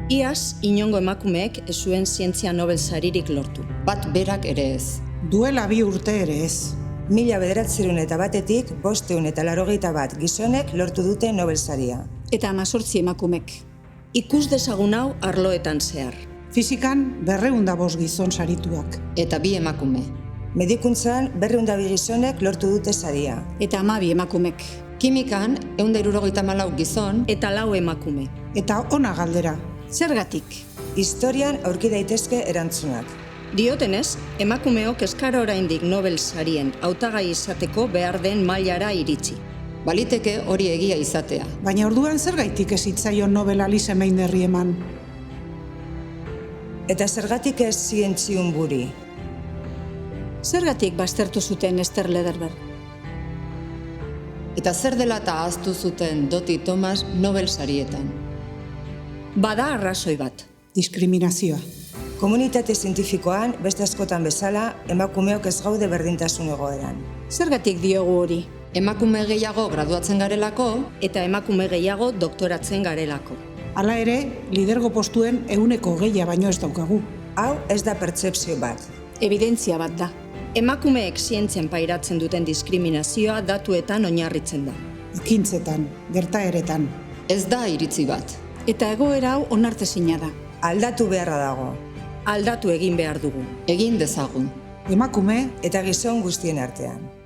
Iaz, inongo emakumeek ez zuen zientzia Nobel saririk lortu. Bat berak ere ez. Duela 2 urte ere ez. 1901-etik 581 gizonek lortu dute Nobel saria. Eta 18 emakumek. Ikus dezagun hau arloetan zehar. Fizikan 205 gizon sarituak. Eta 2 emakume. Medikuntzan 202 gizonek lortu dute saria. Eta 12 emakumek. Kimikan 174 gizon Eta 4 emakume. Eta ona galdera. Zergatik? Historian aurki daitezke erantzunak. Diotenez, emakumeok ez gara oraindik Nobel sarien hautagai izateko behar den mailara iritsi. baliteke hori egia izatea. Baina orduan zergaitik ez hitzaion Nobel Alice Meinerri eman. Eta zergatik ez zientziun buri. Zergatik baztertu zuten Esther Lederberg? Eta zer dela eta ahaztu zuten Dottie Thomas Nobel sarietan. Bada arrazoi bat. Diskriminazioa. Komunitate zientifikoan, beste askotan bezala, emakumeok ez gaude berdintasun egoeran. Zergatik diogu hori? Emakume gehiago graduatzen garelako, Eta emakume gehiago doktoratzen garelako. Hala ere, lidergo postuen 100 baino ez daukagu. Hau ez da pertzepzio bat. Evidentzia bat da. Emakumeek zientzian pairatzen duten diskriminazioa datuetan oinarritzen da. Ekintzetan, gertaeretan. ez da iritzi bat. Eta egoera hau onartezina da. Aldatu beharra dago. Aldatu egin behar dugu. Egin dezagun. Emakume Eta gizon guztien artean.